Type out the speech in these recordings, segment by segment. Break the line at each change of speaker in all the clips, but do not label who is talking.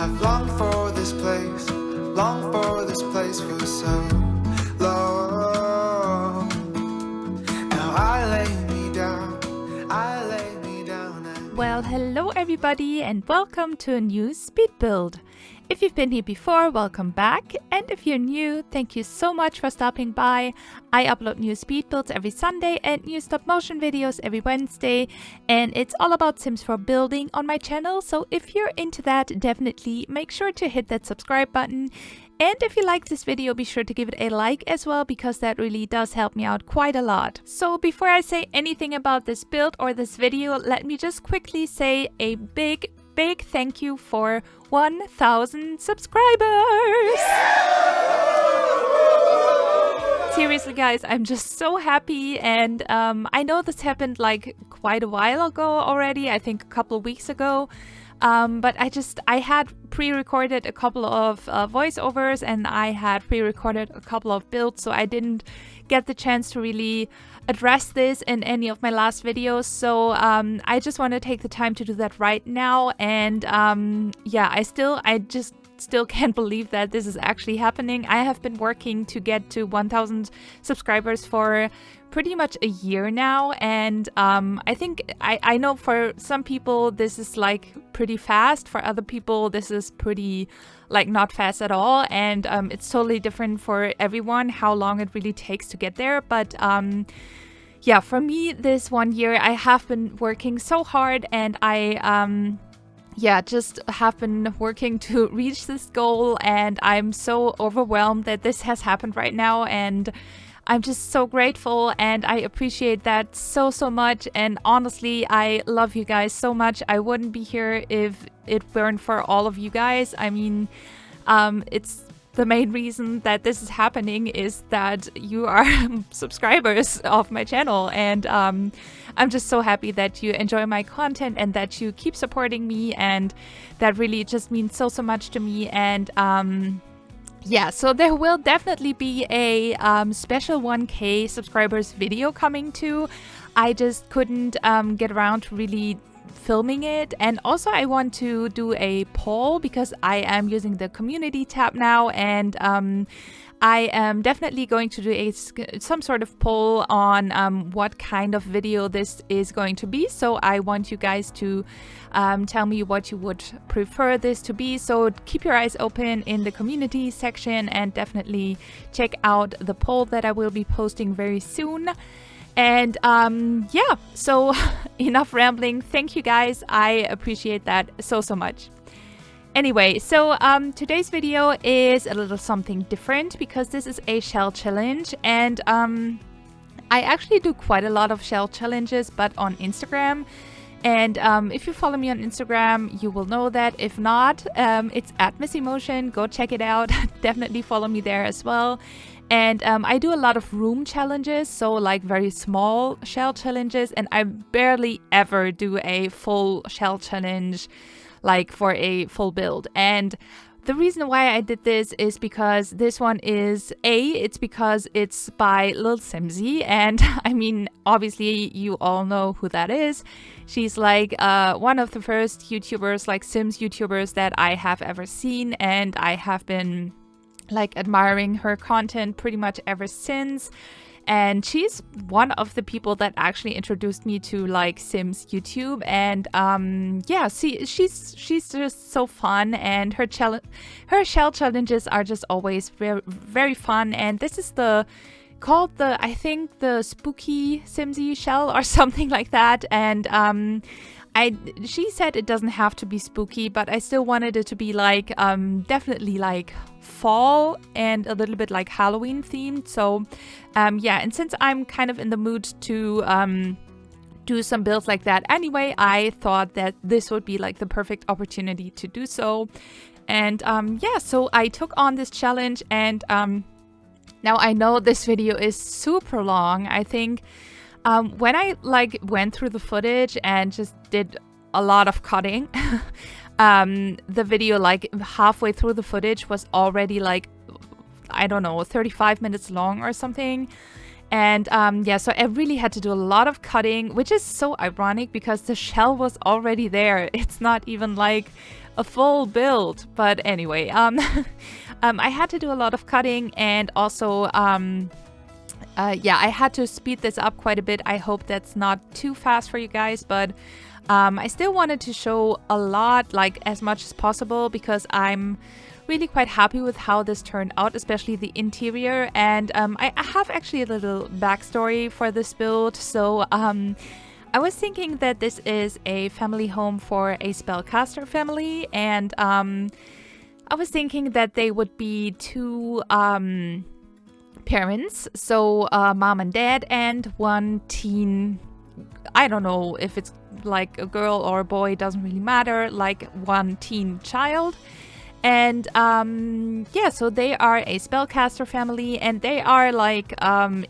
I've longed for this place for so long. Now I lay me down
Well, hello everybody and welcome to a new speed build. If you've been here before, welcome back, and if you're new, thank you so much for stopping by. I upload new speed builds every Sunday and new stop motion videos every Wednesday, and it's all about Sims 4 building on my channel, so if you're into that, definitely make sure to hit that subscribe button. And if you like this video, be sure to give it a like as well, because that really does help me out quite a lot. So before I say anything about this build or this video, let me just quickly say a big thank you for 1,000 subscribers! Seriously guys, I'm just so happy, and I know this happened like quite a while ago already, I think a couple of weeks ago. But I had pre-recorded a couple of voiceovers, and I had pre-recorded a couple of builds, so I didn't get the chance to really address this in any of my last videos. So I just want to take the time to do that right now, and yeah, I just still can't believe that this is actually happening. I have been working to get to 1,000 subscribers for pretty much a year now, and I think I know for some people this is like pretty fast, for other people this is pretty like not fast at all, and it's totally different for everyone how long it really takes to get there. But yeah, for me this 1 year I have been working so hard, and I yeah, just have been working to reach this goal, and I'm so overwhelmed that this has happened right now, and I'm just so grateful, and I appreciate that so much. And honestly, I love you guys so much. I wouldn't be here if it weren't for all of you guys. I mean, it's the main reason that this is happening is that you are subscribers of my channel, and I'm just so happy that you enjoy my content and that you keep supporting me, and that really just means so much to me. And yeah, so there will definitely be a special 1K subscribers video coming too. I just couldn't get around to really filming it, and also I want to do a poll because I am using the community tab now, and I am definitely going to do some sort of poll on what kind of video this is going to be. So I want you guys to tell me what you would prefer this to be. So keep your eyes open in the community section, and definitely check out the poll that I will be posting very soon. And yeah, so enough rambling. Thank you guys. I appreciate that so much. Anyway, so today's video is a little something different because this is a shell challenge, and I actually do quite a lot of shell challenges, but on Instagram. And if you follow me on Instagram, you will know that. If not, it's at Missy Motion. Go check it out. Definitely follow me there as well. And I do a lot of room challenges, so like very small shell challenges, and I barely ever do a full shell challenge like for a full build. And the reason why I did this is because this one is it's because it's by lilsimsie, and I mean, obviously you all know who that is. She's like one of the first YouTubers, like Sims YouTubers, that I have ever seen, and I have been like admiring her content pretty much ever since. And she's one of the people that actually introduced me to like Sims YouTube, and yeah, she's just so fun, and her shell challenges are just always very fun. And this is called I think the spooky Simsie shell or something like that. And she said it doesn't have to be spooky, but I still wanted it to be like definitely like fall and a little bit like Halloween themed. So yeah, and since I'm kind of in the mood to do some builds like that anyway, I thought that this would be like the perfect opportunity to do so. And yeah, so I took on this challenge, and now I know this video is super long. I think when I like went through the footage and just did a lot of cutting, the video like halfway through the footage was already like, I don't know, 35 minutes long or something. And yeah, so I really had to do a lot of cutting, which is so ironic because the shell was already there. It's not even like a full build. But anyway, I had to do a lot of cutting, and also yeah, I had to speed this up quite a bit. I hope that's not too fast for you guys, but I still wanted to show a lot, like as much as possible, because I'm really quite happy with how this turned out, especially the interior. And I have actually a little backstory for this build. So I was thinking that this is a family home for a spellcaster family, and I was thinking that they would be two parents, so mom and dad, and one teen. I don't know if it's like a girl or a boy, doesn't really matter, like one teen child. And yeah, so they are a spellcaster family, and they are like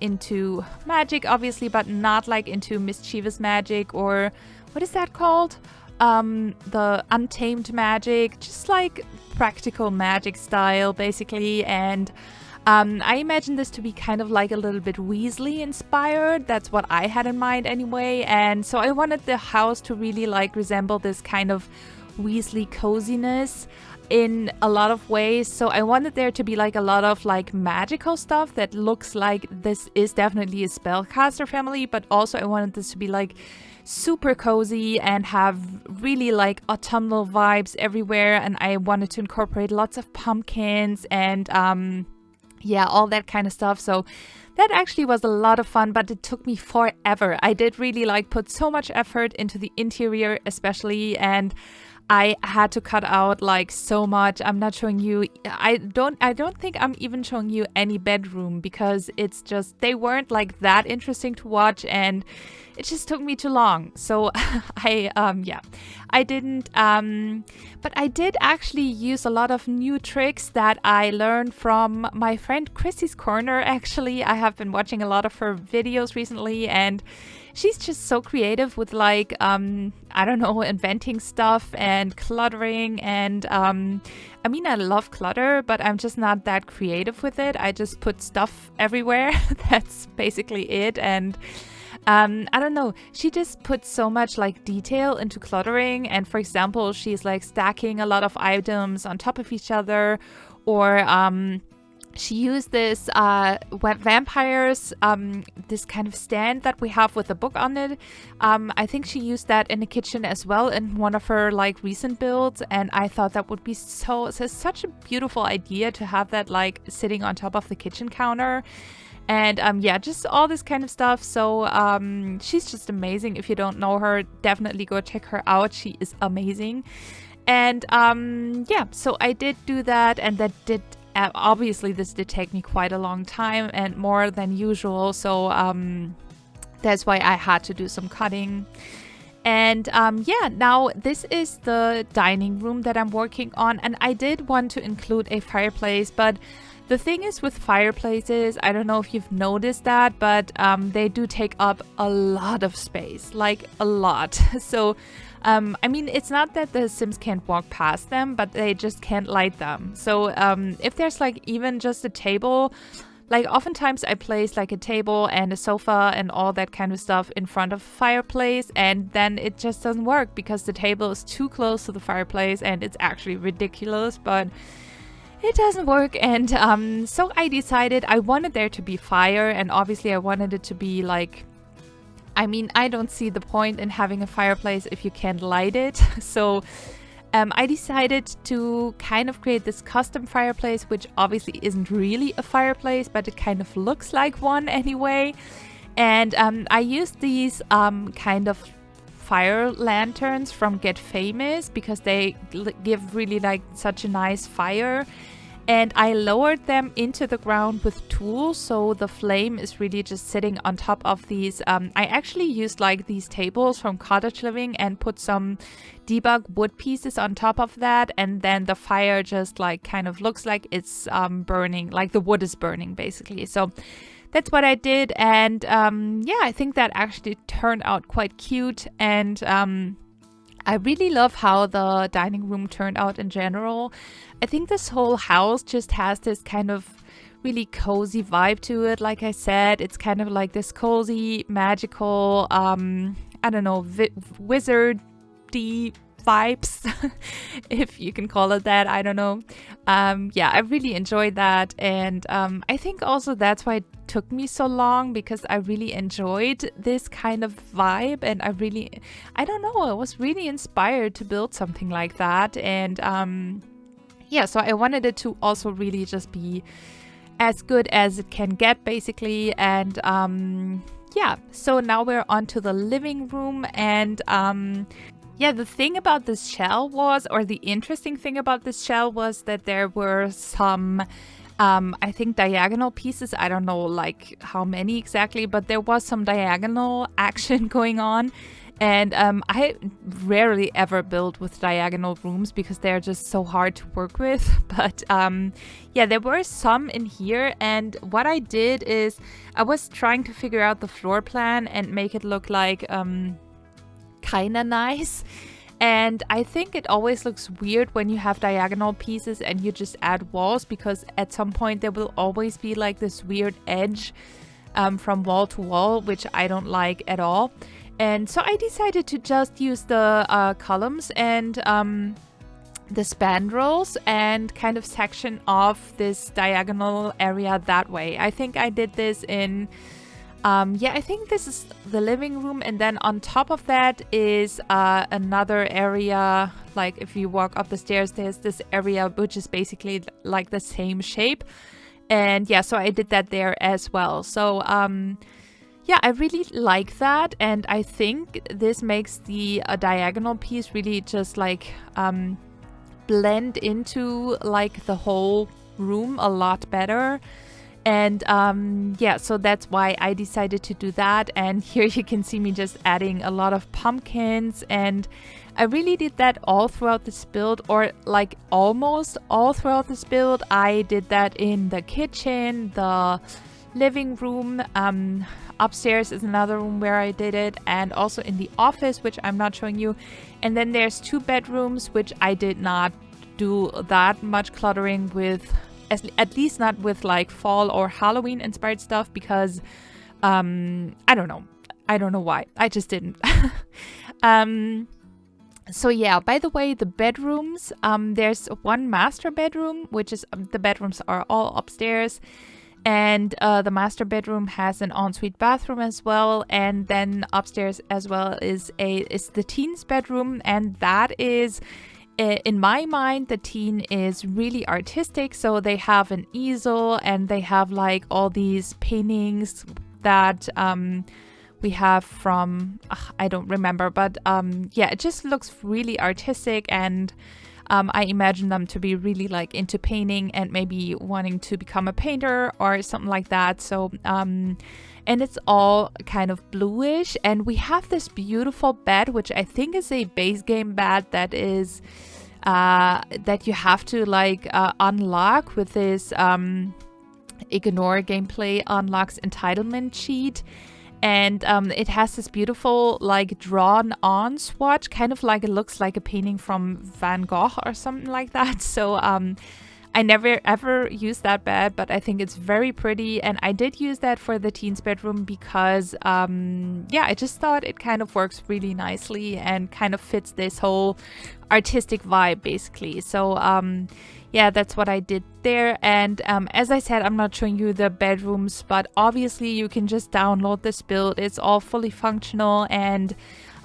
into magic, obviously, but not like into mischievous magic, or what is that called? The untamed magic, just like practical magic style, basically. And I imagine this to be kind of like a little bit Weasley inspired. That's what I had in mind anyway. And so I wanted the house to really like resemble this kind of Weasley coziness in a lot of ways. So I wanted there to be like a lot of like magical stuff that looks like this is definitely a spellcaster family, but also I wanted this to be like super cozy and have really like autumnal vibes everywhere. And I wanted to incorporate lots of pumpkins and yeah, all that kind of stuff. So that actually was a lot of fun, but it took me forever. I did really like put so much effort into the interior especially, and I had to cut out like so much. I'm not showing you, I don't think I'm even showing you any bedroom, because it's just, they weren't like that interesting to watch, and it just took me too long. So yeah, I didn't, but I did actually use a lot of new tricks that I learned from my friend Chrissy's Corner. Actually, I have been watching a lot of her videos recently, and she's just so creative with like, I don't know, inventing stuff and cluttering. And I mean, I love clutter, but I'm just not that creative with it. I just put stuff everywhere. That's basically it. And I don't know, she just puts so much like detail into cluttering. And for example, she's like stacking a lot of items on top of each other, or she used this vampires, this kind of stand that we have with a book on it. I think she used that in the kitchen as well in one of her like recent builds, and I thought that would be such a beautiful idea to have that like sitting on top of the kitchen counter. And yeah, just all this kind of stuff. So she's just amazing. If you don't know her, definitely go check her out. She is amazing. And yeah, so I did do that, and that did obviously this did take me quite a long time and more than usual. So that's why I had to do some cutting. And yeah, now this is the dining room that I'm working on, and I did want to include a fireplace, but the thing is with fireplaces, I don't know if you've noticed that, but they do take up a lot of space, like a lot. So I mean, it's not that the Sims can't walk past them, but they just can't light them. So if there's like even just a table, like oftentimes I place like a table and a sofa and all that kind of stuff in front of a fireplace, and then it just doesn't work because the table is too close to the fireplace, and it's actually ridiculous, but it doesn't work. And so I decided I wanted there to be fire, and obviously I wanted it to be like, I mean, I don't see the point in having a fireplace if you can't light it. So I decided to kind of create this custom fireplace, which obviously isn't really a fireplace, but it kind of looks like one anyway. And I used these kind of fire lanterns from Get Famous because they give really like such a nice fire. And I lowered them into the ground with tools, so the flame is really just sitting on top of these. I actually used like these tables from Cottage Living and put some debug wood pieces on top of that, and then the fire just like kind of looks like it's burning, like the wood is burning basically. So that's what I did, and yeah, I think that actually turned out quite cute. And I really love how the dining room turned out in general. I think this whole house just has this kind of really cozy vibe to it. Like I said, it's kind of like this cozy, magical, I don't know, wizardy vibes, if you can call it that. I don't know. Yeah, I really enjoyed that, and I think also that's why it took me so long, because I really enjoyed this kind of vibe, and I don't know, I was really inspired to build something like that. And yeah, so I wanted it to also really just be as good as it can get, basically. And yeah, so now we're on to the living room. And yeah, the thing about this shell was, or the interesting thing about this shell was that there were some, I think, diagonal pieces. I don't know like how many exactly, but there was some diagonal action going on. And I rarely ever build with diagonal rooms because they're just so hard to work with. But yeah, there were some in here. And what I did is I was trying to figure out the floor plan and make it look like kind of nice. And I think it always looks weird when you have diagonal pieces and you just add walls, because at some point there will always be like this weird edge from wall to wall, which I don't like at all. And so I decided to just use the columns and the spandrels and kind of section off this diagonal area that way. I think I did this in, yeah, I think this is the living room. And then on top of that is another area. Like if you walk up the stairs, there's this area which is basically like the same shape. And yeah, so I did that there as well. So yeah, I really like that, and I think this makes the diagonal piece really just like blend into like the whole room a lot better. And yeah, so that's why I decided to do that. And here you can see me just adding a lot of pumpkins, and I really did that all throughout this build, or like almost all throughout this build. I did that in the kitchen, the living room, upstairs is another room where I did it, and also in the office, which I'm not showing you. And then there's 2 bedrooms, which I did not do that much cluttering with, at least not with like fall or Halloween inspired stuff, because I don't know why, I just didn't. So yeah, by the way, the bedrooms, there's 1 master bedroom, which is the bedrooms are all upstairs. And the master bedroom has an ensuite bathroom as well. And then upstairs as well is the teen's bedroom. And that is, in my mind, the teen is really artistic. So they have an easel, and they have like all these paintings that we have from, I don't remember. But yeah, it just looks really artistic. And I imagine them to be really like into painting and maybe wanting to become a painter or something like that. So, and it's all kind of bluish. And we have this beautiful bed, which I think is a base game bed that is, that you have to like unlock with this Ignore Gameplay Unlocks Entitlement cheat. And it has this beautiful like drawn on swatch, kind of like it looks like a painting from Van Gogh or something like that. So I never ever used that bed, but I think it's very pretty. And I did use that for the teen's bedroom because yeah, I just thought it kind of works really nicely and kind of fits this whole artistic vibe basically. So yeah, that's what I did there. And as I said, I'm not showing you the bedrooms, but obviously you can just download this build. It's all fully functional, and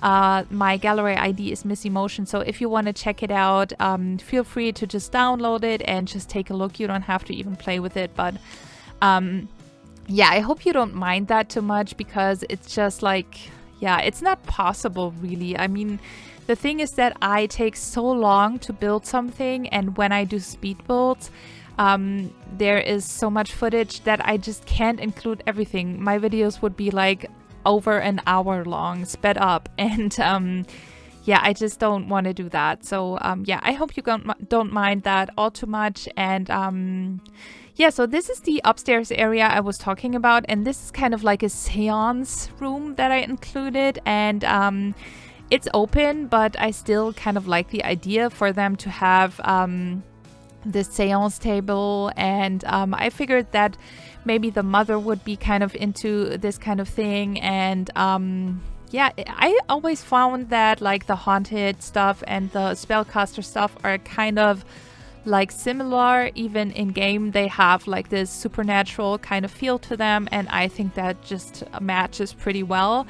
my gallery ID is Missy Motion. So if you want to check it out, feel free to just download it and just take a look. You don't have to even play with it. But yeah, I hope you don't mind that too much, because it's just like, yeah, it's not possible really. I mean, the thing is that I take so long to build something, and when I do speed builds, there is so much footage that I just can't include everything. My videos would be like over an hour long, sped up, and yeah, I just don't want to do that. So yeah, I hope you don't mind that all too much. And yeah, so this is the upstairs area I was talking about, and this is kind of like a seance room that I included. And it's open, but I still kind of like the idea for them to have this seance table, and I figured that maybe the mother would be kind of into this kind of thing. And yeah, I always found that like the haunted stuff and the spellcaster stuff are kind of like similar. Even in game they have like this supernatural kind of feel to them, and I think that just matches pretty well.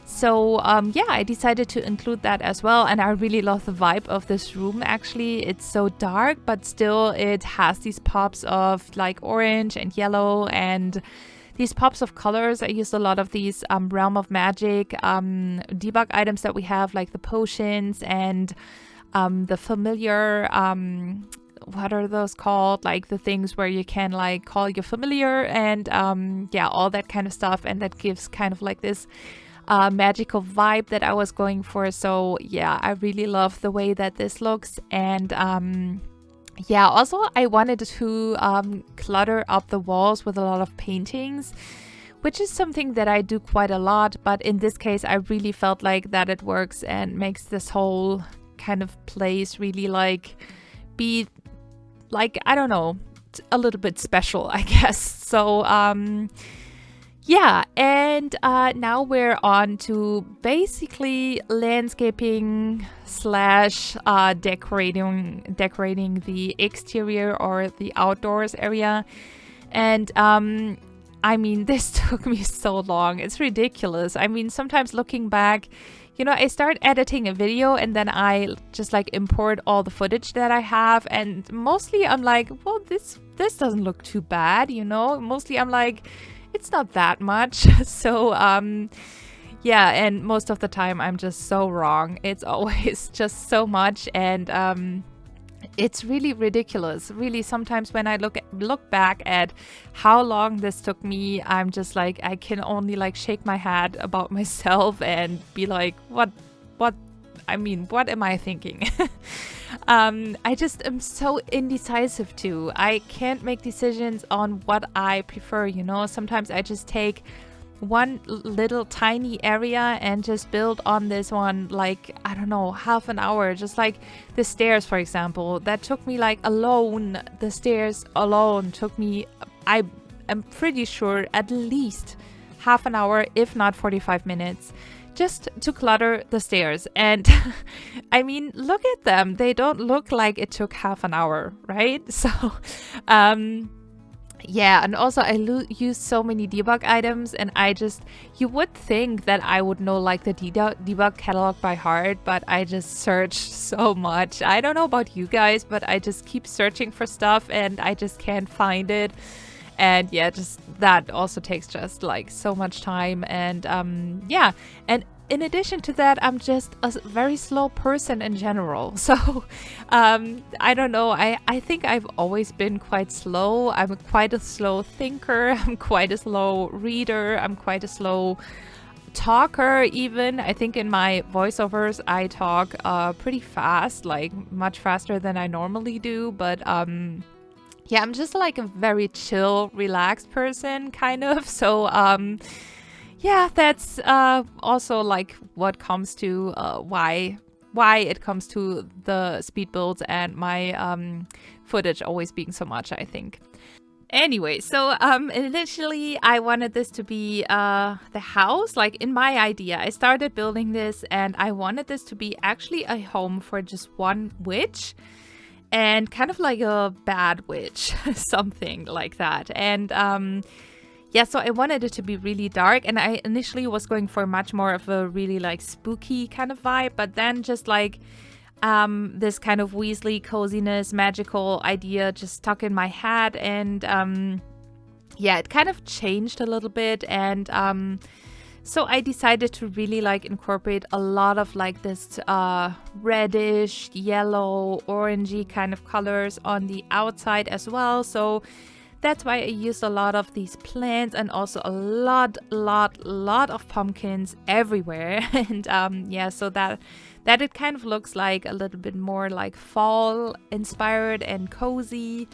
So yeah, I decided to include that as well, and I really love the vibe of this room. Actually, it's so dark, but still it has these pops of like orange and yellow and these pops of colors. I used a lot of these Realm of Magic debug items that we have, like the potions and the familiar, what are those called? Like the things where you can like call your familiar, and yeah, all that kind of stuff. And that gives kind of like this magical vibe that I was going for. So yeah, I really love the way that this looks. And yeah, also I wanted to clutter up the walls with a lot of paintings, which is something that I do quite a lot, but in this case I really felt like that it works and makes this whole kind of place really like be like, I don't know, a little bit special, I guess. So yeah, and now we're on to basically landscaping slash decorating the exterior or the outdoors area. And I mean, this took me so long. It's ridiculous. I mean, sometimes looking back, you know, I start editing a video and then I just like import all the footage that I have, and mostly I'm like, well, this doesn't look too bad, you know. Mostly I'm like, it's not that much. So yeah, and most of the time I'm just so wrong. It's always just so much, and it's really ridiculous. Really, sometimes when I look back at how long this took me, I'm just like, I can only like shake my head about myself and be like, what I mean, what am I thinking? I just am so indecisive too. I can't make decisions on what I prefer, you know. Sometimes I just take one little tiny area and just build on this one, like, I don't know, half an hour. Just like the stairs, for example, that took me like alone, the stairs alone took me, I am pretty sure, at least half an hour, if not 45 minutes, just to clutter the stairs. And I mean, look at them. They don't look like it took half an hour, right? So yeah, and also I use so many debug items, and you would think that I would know like the debug catalog by heart, but I just search so much. I don't know about you guys, but I just keep searching for stuff and I just can't find it. And yeah, just that also takes just like so much time. And yeah, and in addition to that, I'm just a very slow person in general. So I don't know, I think I've always been quite slow. I'm quite a slow thinker. I'm quite a slow reader. I'm quite a slow talker even. I think in my voiceovers I talk pretty fast, like much faster than I normally do. But yeah, I'm just like a very chill, relaxed person, kind of. So yeah, that's also like what comes to why it comes to the speed builds and my footage always being so much, I think. Anyway, so initially I wanted this to be the house. Like in my idea, I started building this and I wanted this to be actually a home for just one witch, and kind of like a bad witch, something like that. And yeah, so I wanted it to be really dark, and I initially was going for much more of a really like spooky kind of vibe, but then just like this kind of Weasley coziness, magical idea just stuck in my head, and yeah, it kind of changed a little bit. And so I decided to really like incorporate a lot of like this reddish, yellow, orangey kind of colors on the outside as well. So that's why I used a lot of these plants, and also a lot of pumpkins everywhere. And yeah, so that it kind of looks like a little bit more like fall inspired and cozy.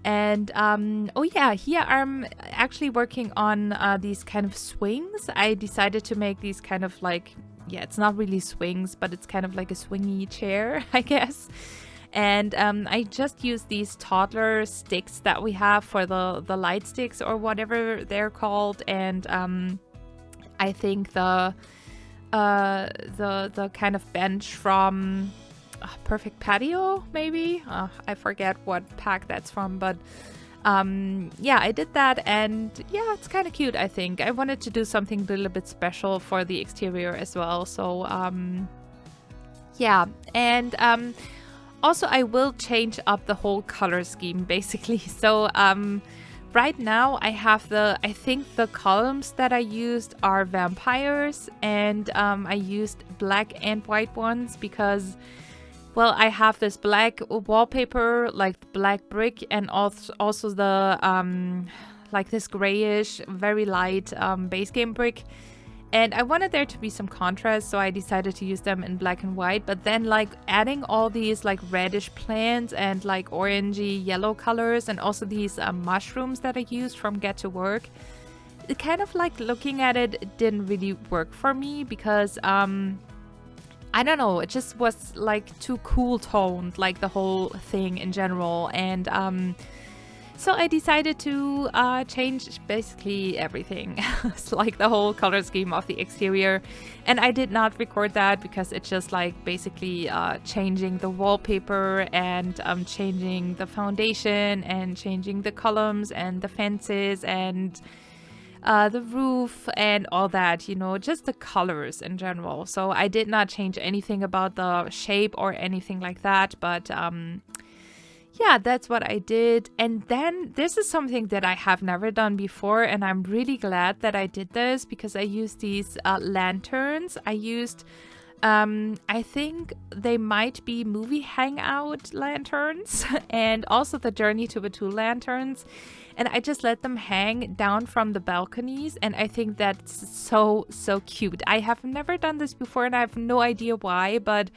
And oh yeah, here I'm actually working on these kind of swings. I decided to make these kind of like, yeah, it's not really swings, but it's kind of like a swingy chair, I guess. And I just used these toddler sticks that we have for the light sticks or whatever they're called. And I think the kind of bench from Perfect Patio, maybe. I forget what pack that's from, but yeah, I did that, and yeah, it's kind of cute. I think I wanted to do something a little bit special for the exterior as well. So yeah, and also I will change up the whole color scheme basically. So right now I have I think the columns that I used are vampires, and I used black and white ones because, well, I have this black wallpaper, like black brick, and also the like this grayish, very light base game brick. And I wanted there to be some contrast, so I decided to use them in black and white. But then, like, adding all these like reddish plants and like orangey yellow colors, and also these mushrooms that I used from Get to Work, it kind of like, looking at it, it didn't really work for me because I don't know, it just was like too cool toned, like the whole thing in general. And so I decided to change basically everything. It's like the whole color scheme of the exterior. And I did not record that because it's just like basically changing the wallpaper and changing the foundation and changing the columns and the fences and the roof and all that, you know, just the colors in general. So I did not change anything about the shape or anything like that, but yeah, that's what I did. And then this is something that I have never done before, and I'm really glad that I did this because I used these lanterns. I used I think they might be movie hangout lanterns and also the Journey to Batu lanterns. And I just let them hang down from the balconies, and I think that's so cute. I have never done this before, and I have no idea why, but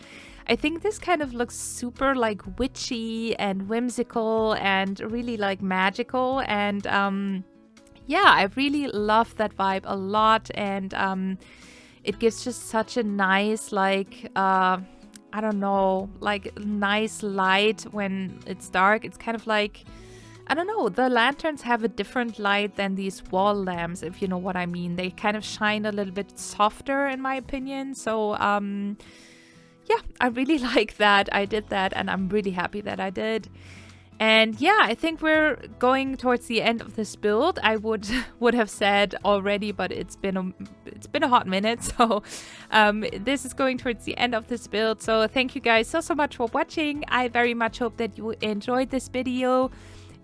I think this kind of looks super like witchy and whimsical and really like magical. And yeah, I really love that vibe a lot. And it gives just such a nice, like, I don't know, like nice light when it's dark. It's kind of like, I don't know, the lanterns have a different light than these wall lamps, if you know what I mean. They kind of shine a little bit softer, in my opinion. So yeah, I really like that I did that, and I'm really happy that I did. And yeah, I think we're going towards the end of this build. I would have said already, but it's been a hot minute. So this is going towards the end of this build. So thank you guys so much for watching. I very much hope that you enjoyed this video.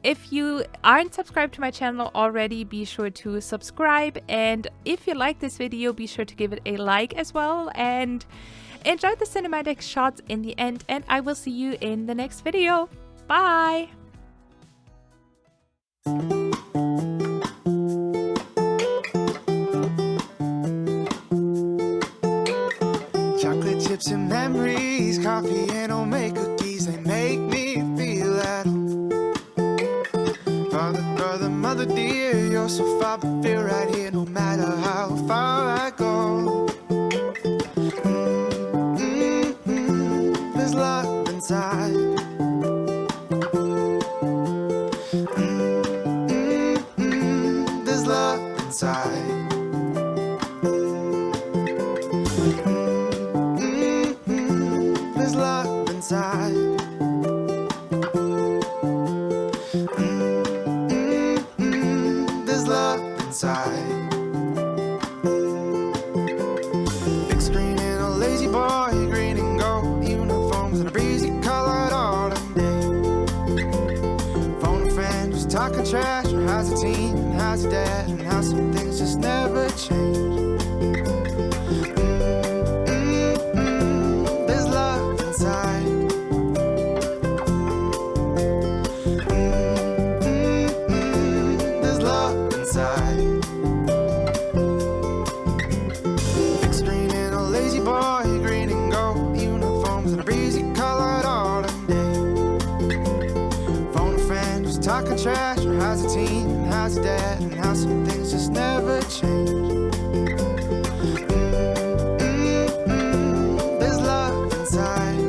If you aren't subscribed to my channel already, be sure to subscribe. And if you like this video, be sure to give it a like as well. And enjoy the cinematic shots in the end. And I will see you in the next video. Bye!
Chocolate chips and memories, coffee and homemade cookies, they make me feel at home. Father, brother, mother dear, you're so far but feel right here no matter how far I go. There's love inside. There's love inside. There's love inside. There's love inside. Big screen and a lazy boy, green and gold uniforms and a breezy colored autumn day. Phone a friend who's talking trash, or how's the team, and how's the dad, and how some things just never change. There's love inside. There's love inside. Big screen and a lazy boy, green and gold uniforms and a breezy colored autumn day. Phone a friend who's talking trash, or how's the team, and how's the dad, and how some things just never change. There's love inside.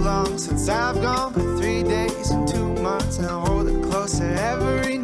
long since I've gone, but 3 days and 2 months, and I hold it closer every